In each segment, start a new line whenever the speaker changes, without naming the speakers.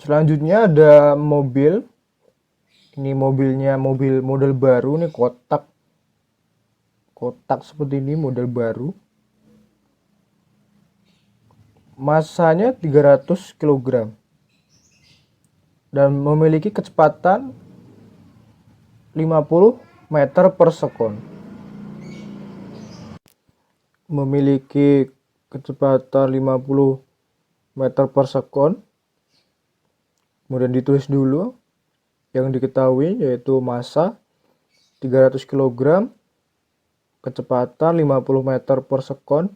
Selanjutnya ada mobil. Ini mobilnya mobil model baru nih, kotak. Kotak seperti ini model baru. Masanya 300 kg dan memiliki kecepatan 50 meter per sekon. Memiliki kecepatan 50 meter per sekon. Kemudian ditulis dulu yang diketahui, yaitu massa 300 kg, kecepatan 50 meter per sekon.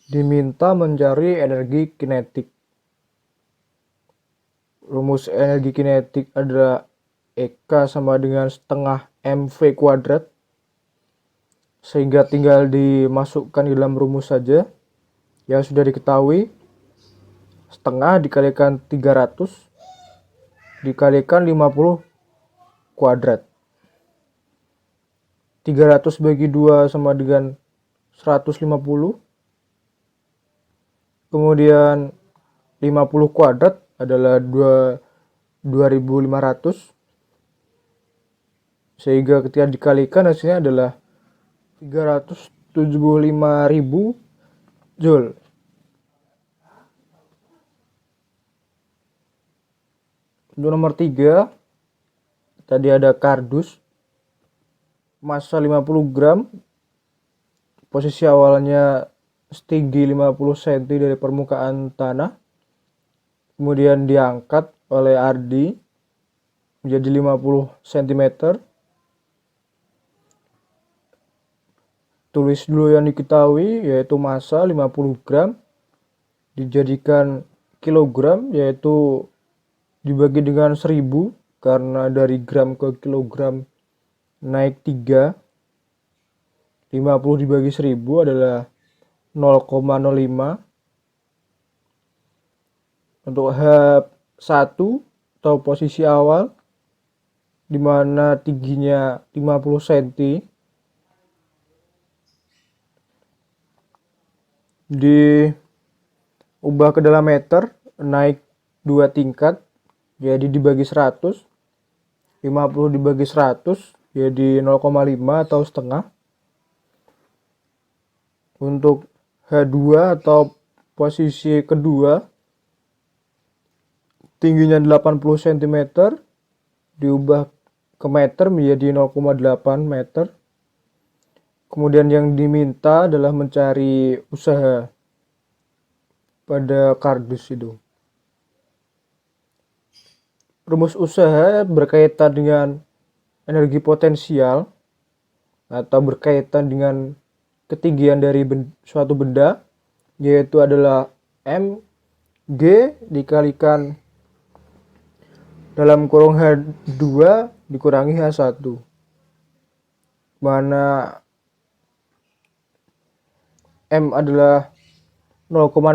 Diminta mencari energi kinetik. Rumus energi kinetik adalah EK sama dengan setengah mv kuadrat, sehingga tinggal dimasukkan di dalam rumus saja yang sudah diketahui. Setengah dikalikan 300 dikalikan 50 kuadrat. 300 bagi 2 sama dengan 150. Kemudian 50 kuadrat adalah 2500. Sehingga ketika dikalikan hasilnya adalah 375.000 joule. Untuk nomor 3, tadi ada kardus. Massa 50 gram. Posisi awalnya setinggi 50 cm dari permukaan tanah. Kemudian diangkat oleh Ardi menjadi 50 cm. Tulis dulu yang diketahui, yaitu massa 50 gram dijadikan kilogram, yaitu dibagi dengan 1000 karena dari gram ke kilogram naik 3. 50 dibagi 1000 adalah 0,05. Untuk H1 atau posisi awal, di mana tingginya 50 cm, diubah ke dalam meter, naik 2 tingkat, jadi dibagi 100. 50 dibagi 100 jadi 0,5 atau setengah. Untuk H2 atau posisi kedua, tingginya 80 cm, diubah ke meter menjadi 0,8 meter. Kemudian yang diminta adalah mencari usaha pada kardus itu. Rumus usaha berkaitan dengan energi potensial atau berkaitan dengan ketinggian dari suatu benda, yaitu adalah mg dikalikan dalam kurung H2 dikurangi H1, mana m adalah 0,05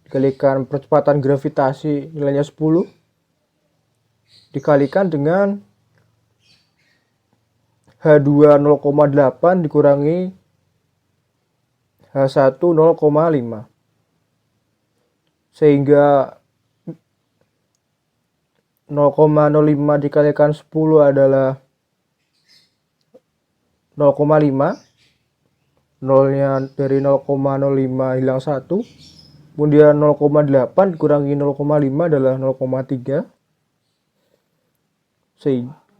dikalikan percepatan gravitasi nilainya 10 dikalikan dengan H2 0,8 dikurangi H1 0,5, sehingga 0,05 dikalikan 10 adalah 0,5. Nolnya dari 0,05 hilang 1. Kemudian 0,8 dikurangi 0,5 adalah 0,3.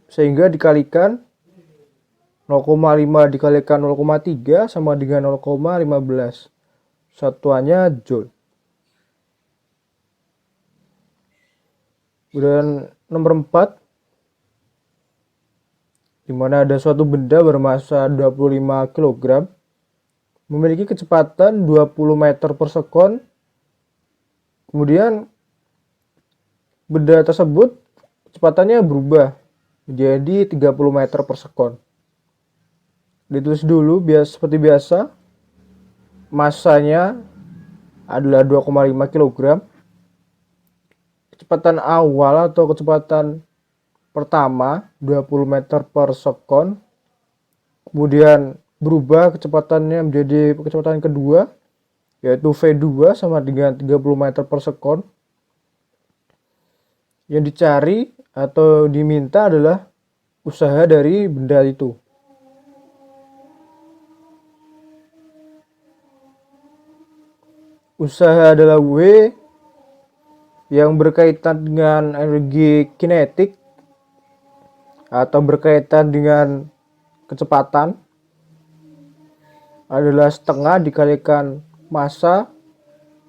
Sehingga dikalikan 0,5 dikalikan 0,3 sama dengan 0,15. Satuannya joule. Kemudian nomor 4, di mana ada suatu benda bermassa 25 kg memiliki kecepatan 20 meter per sekon. Kemudian benda tersebut kecepatannya berubah menjadi 30 meter per sekon. Ditulis dulu seperti biasa. Massanya adalah 2,5 kg. Kecepatan awal atau kecepatan pertama 20 meter per sekon. Kemudian berubah kecepatannya menjadi kecepatan kedua, yaitu V2 sama dengan 30 meter per sekon. Yang dicari atau diminta adalah usaha dari benda itu. Usaha adalah W yang berkaitan dengan energi kinetik atau berkaitan dengan kecepatan adalah setengah dikalikan massa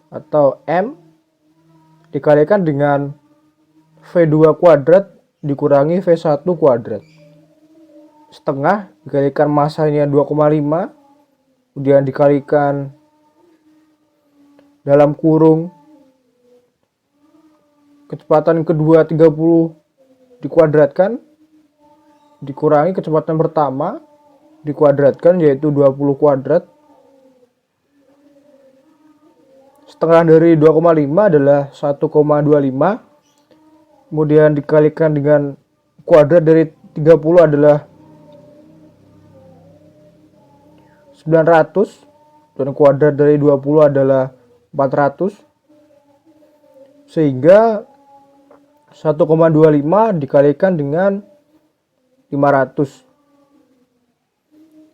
atau M dikalikan dengan V2 kuadrat dikurangi V1 kuadrat. Setengah dikalikan massanya 2,5 kemudian dikalikan dalam kurung kecepatan kedua 30 dikuadratkan dikurangi kecepatan pertama dikuadratkan yaitu 20 kuadrat. Setengah dari 2,5 adalah 1,25. Kemudian dikalikan dengan kuadrat dari 30 adalah 900 dan kuadrat dari 20 adalah 400. Sehingga 1,25 dikalikan dengan 500.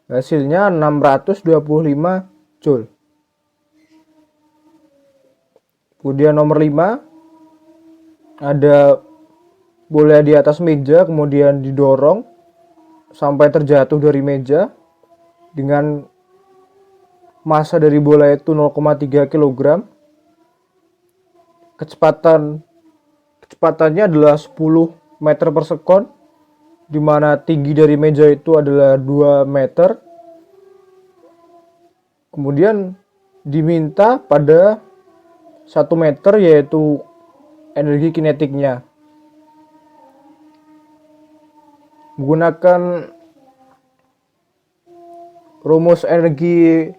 Hasilnya 625 Joule. Kemudian nomor 5, ada bola di atas meja kemudian didorong sampai terjatuh dari meja dengan massa dari bola itu 0,3 kg. Kecepatannya adalah 10 meter per sekon, di mana tinggi dari meja itu adalah 2 meter. Kemudian diminta pada 1 meter yaitu energi kinetiknya. Menggunakan rumus energi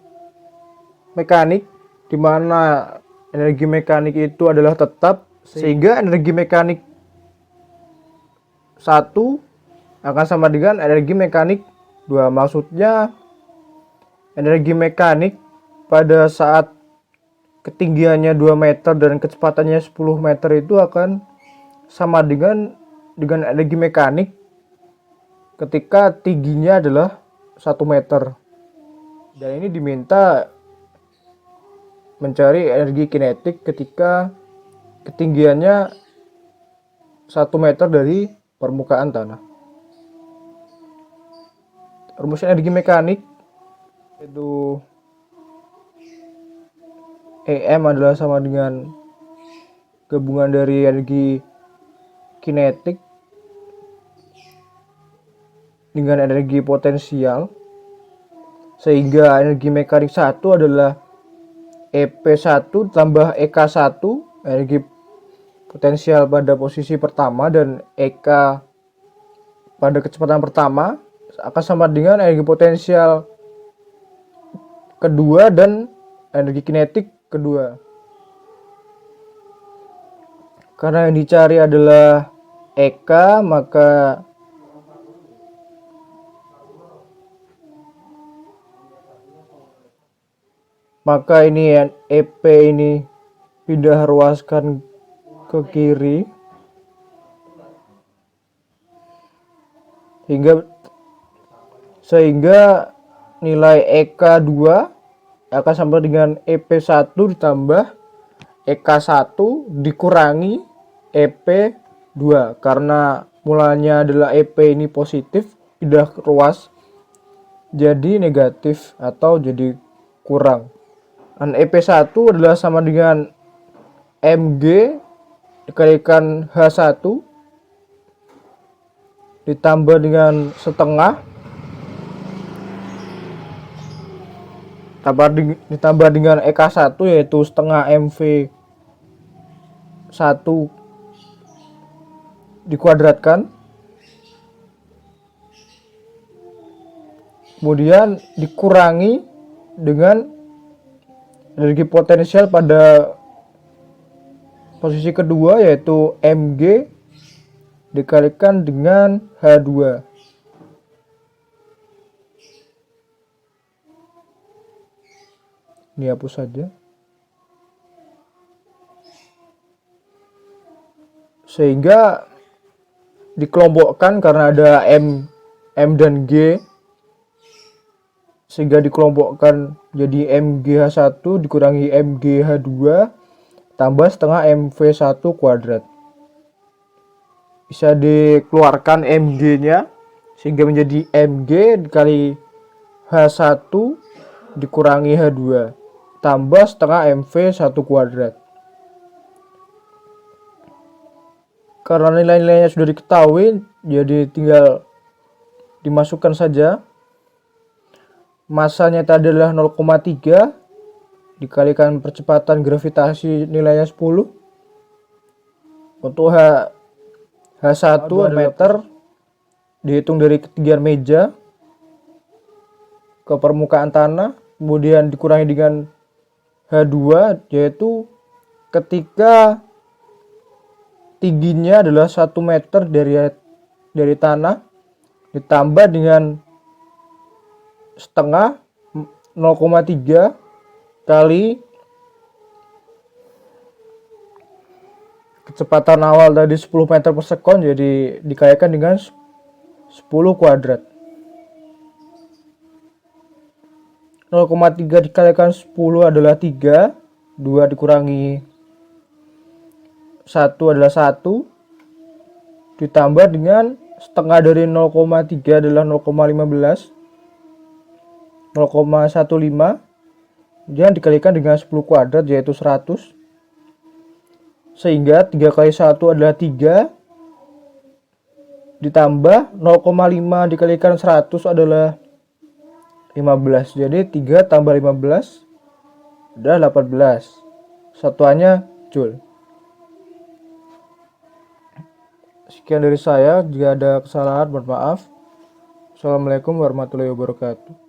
mekanik, di mana energi mekanik itu adalah tetap, sehingga energi mekanik 1 akan sama dengan energi mekanik 2. Maksudnya energi mekanik pada saat ketinggiannya 2 meter dan kecepatannya 10 meter itu akan sama dengan energi mekanik ketika tingginya adalah 1 meter. Dan ini diminta mencari energi kinetik ketika ketinggiannya 1 meter dari permukaan tanah. Rumus energi mekanik itu EM adalah sama dengan gabungan dari energi kinetik dengan energi potensial, sehingga energi mekanik 1 adalah EP1 tambah EK1, energi potensial pada posisi pertama, dan EK pada kecepatan pertama akan sama dengan energi potensial kedua dan energi kinetik kedua. Karena yang dicari adalah EK, maka ini EP ini pindah ruaskan ke kiri sehingga nilai EK2 akan sama dengan EP1 ditambah EK1 dikurangi EP2, karena mulanya adalah EP ini positif pindah ruas jadi negatif atau jadi kurang. Dan EP1 adalah sama dengan Mg dikalikan H1 ditambah dengan setengah ditambah dengan EK1 yaitu setengah MV1 dikuadratkan, kemudian dikurangi dengan energi potensial pada posisi kedua yaitu Mg dikalikan dengan H2. Ini hapus saja. sehingga dikelompokkan karena ada M dan G, sehingga dikelompokkan jadi MGH1 dikurangi MGH2 tambah setengah MV1 kuadrat. Bisa dikeluarkan MG-nya sehingga menjadi MG dikali H1 dikurangi H2 tambah setengah MV1 kuadrat. Karena nilai-nilainya sudah diketahui, jadi tinggal dimasukkan saja. Masanya tadi adalah 0,3 dikalikan percepatan gravitasi nilainya 10. Untuk H1 2 meter dihitung dari ketinggian meja ke permukaan tanah, kemudian dikurangi dengan H2, yaitu ketika tingginya adalah 1 meter dari tanah ditambah dengan setengah 0,3 kali kecepatan awal tadi 10 meter per sekon, jadi dikalikan dengan 10 kuadrat. 0,3 dikalikan 10 adalah 3, 2 dikurangi 1 adalah 1, ditambah dengan setengah dari 0,3 adalah 0,15, 0,15, kemudian dikalikan dengan 10 kuadrat yaitu 100, sehingga 3 kali 1 adalah 3, ditambah 0,5 dikalikan 100 adalah 15, jadi 3 tambah 15 adalah 18, satuannya Joule. Sekian dari saya, jika ada kesalahan mohon maaf. Assalamualaikum warahmatullahi wabarakatuh.